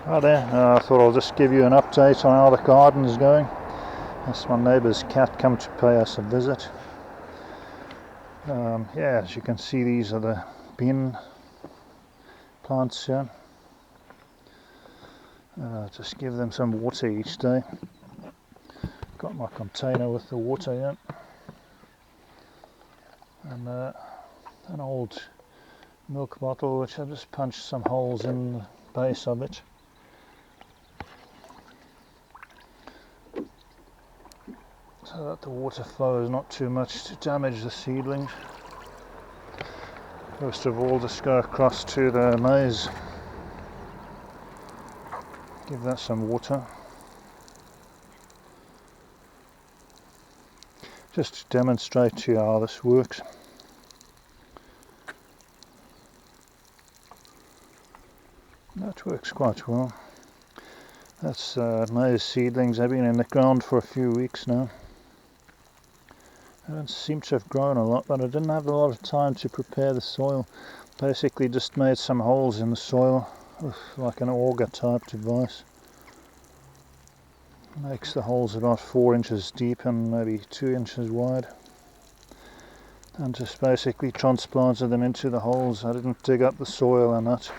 Hi there, I thought I'll just give you an update on how the garden is going. That's my neighbour's cat come to pay us a visit. Yeah, as you can see, these are the bean plants here. Just give them some water each day. Got my container with the water here. And an old milk bottle which I just punched some holes in the base of it. So that the water flow is not too much to damage the seedlings. First of all, just go across to the maize. Give that some water. Just to demonstrate to you how this works. That works quite well. That's maize seedlings. They've been in the ground for a few weeks now. They don't seem to have grown a lot, but I didn't have a lot of time to prepare the soil. Basically just made some holes in the soil with like an auger type device. Makes the holes about 4 inches deep and maybe 2 inches wide. And just basically transplanted them into the holes. I didn't dig up the soil and that.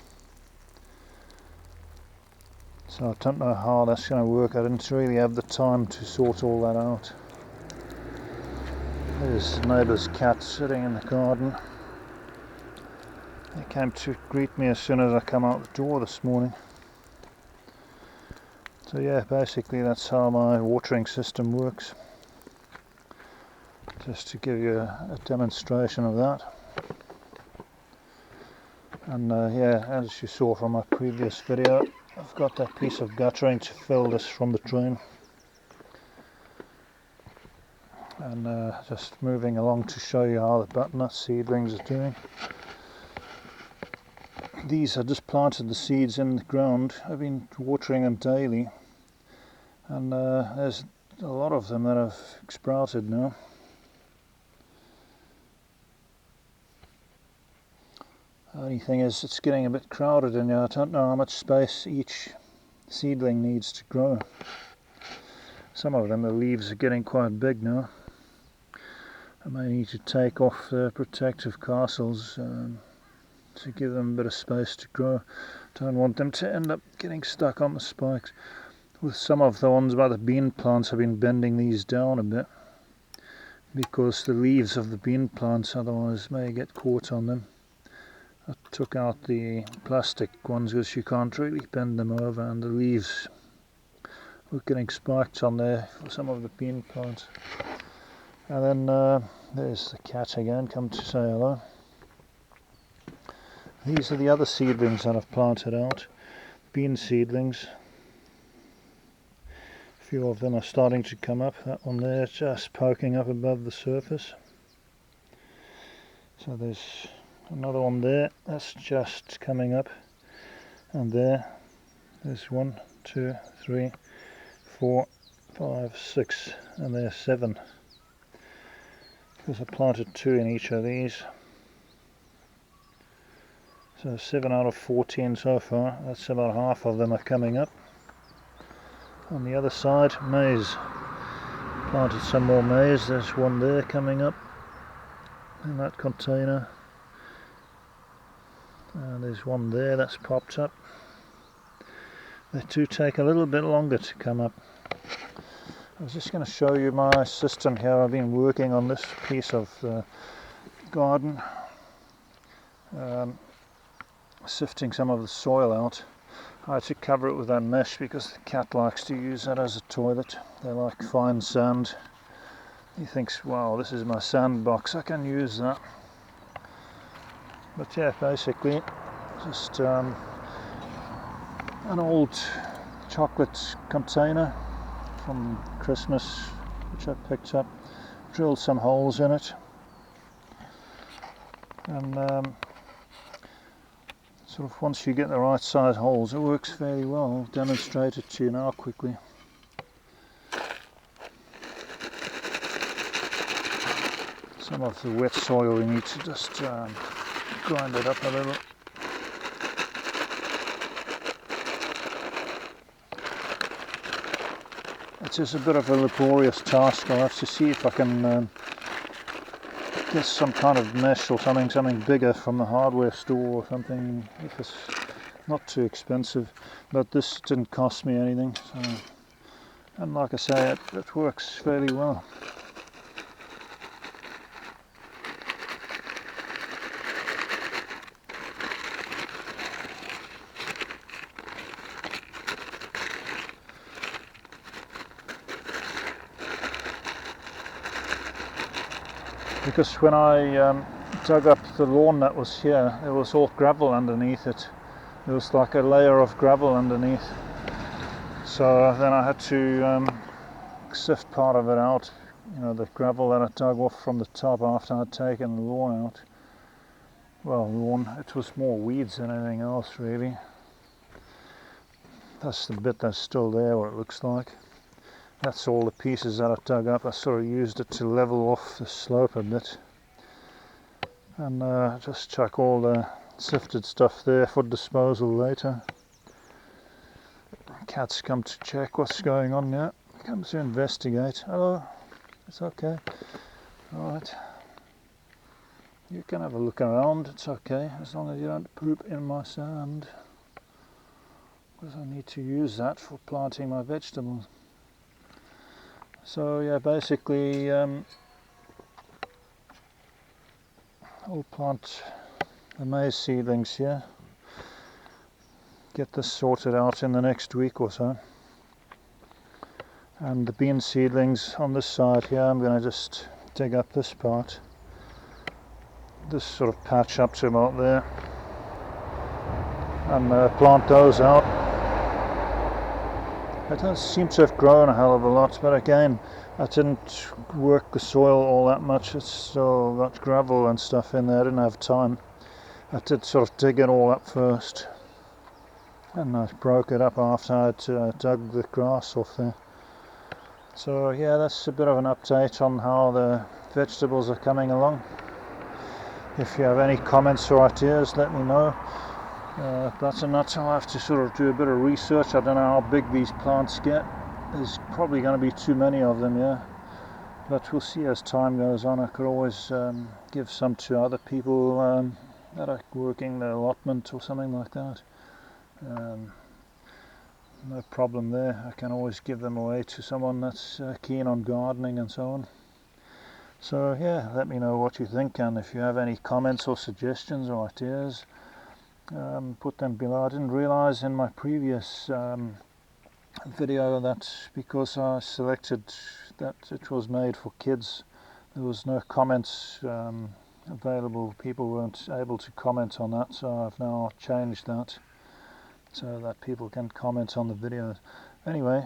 So I don't know how that's going to work. I didn't really have the time to sort all that out. There's the neighbour's cat sitting in the garden. He came to greet me as soon as I come out the door this morning. So yeah, basically that's how my watering system works. Just to give you a demonstration of that. And yeah, as you saw from my previous video, I've got that piece of guttering to fill this from the drain. And just moving along to show you how the butternut seedlings are doing. These I just planted the seeds in the ground. I've been watering them daily, and there's a lot of them that have sprouted now. The only thing is it's getting a bit crowded in here. I don't know how much space each seedling needs to grow. Some of them, the leaves are getting quite big now. I may need to take off the protective castles to give them a bit of space to grow. Don't want them to end up getting stuck on the spikes. With some of the ones by the bean plants, I've been bending these down a bit because the leaves of the bean plants otherwise may get caught on them. I took out the plastic ones because you can't really bend them over, and the leaves were getting spiked on there for some of the bean plants. And then there's the cat again, come to say hello. These are the other seedlings that I've planted out, bean seedlings. A few of them are starting to come up. That one there just poking up above the surface. So there's another one there, that's just coming up. And there's 1, 2, 3, 4, 5, 6, and there's 7. Because I planted 2 in each of these. So 7 out of 14 so far. That's about half of them are coming up. On the other side, maize. Planted some more maize. There's one there coming up in that container. And there's one there that's popped up. They do take a little bit longer to come up. I was just going to show you my system here. I've been working on this piece of the garden, sifting some of the soil out. I had to cover it with that mesh because the cat likes to use that as a toilet. They like fine sand. He thinks, wow, this is my sandbox, I can use that. But yeah, basically just an old chocolate container from Christmas which I picked up, drilled some holes in it, and sort of once you get the right size holes it works fairly well. I'll demonstrate it to you now quickly. Some of the wet soil we need to just grind it up a little. it is a bit of a laborious task. I'll have to see if I can get some kind of mesh or something bigger from the hardware store or something, if it's not too expensive. But this didn't cost me anything, so, and like I say, it works fairly well. Because when I dug up the lawn that was here, there was all gravel underneath it. There was like a layer of gravel underneath. So then I had to sift part of it out, you know, the gravel that I dug off from the top after I'd taken the lawn out. Well, lawn, it was more weeds than anything else really. That's the bit that's still there, what it looks like. That's all the pieces that I dug up. I sort of used it to level off the slope a bit. And just chuck all the sifted stuff there for disposal later. Cats come to check what's going on now. Comes to investigate. Hello, it's okay. Alright. You can have a look around, it's okay, as long as you don't poop in my sand. Because I need to use that for planting my vegetables. So yeah, basically I'll plant the maize seedlings here. Get this sorted out in the next week or so. And the bean seedlings on this side here, I'm going to just dig up this part. This sort of patch up to about there. And plant those out. It does seem to have grown a hell of a lot, but again, I didn't work the soil all that much. It's still got gravel and stuff in there. I didn't have time. I did sort of dig it all up first, and I broke it up after I'd dug the grass off there. So yeah, that's a bit of an update on how the vegetables are coming along. If you have any comments or ideas, let me know. Butternut, I'll have to sort of do a bit of research. I don't know how big these plants get. There's probably going to be too many of them, yeah. But we'll see as time goes on. I could always give some to other people that are working the allotment or something like that. No problem there. I can always give them away to someone that's keen on gardening and so on. So yeah, let me know what you think, and if you have any comments or suggestions or ideas, put them below. I didn't realize in my previous video that because I selected that it was made for kids, there was no comments available. People weren't able to comment on that, so I've now changed that so that people can comment on the videos. Anyway,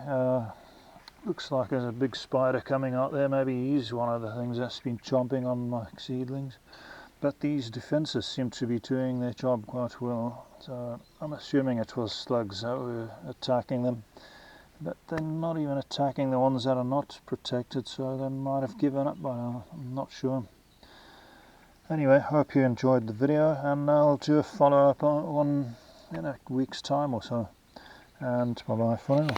looks like there's a big spider coming out there. Maybe he's one of the things that's been chomping on my seedlings. But these defences seem to be doing their job quite well, so I'm assuming it was slugs that were attacking them. But they're not even attacking the ones that are not protected, so they might have given up by now, I'm not sure. Anyway, hope you enjoyed the video, and I'll do a follow-up on in a week's time or so. And bye-bye for now.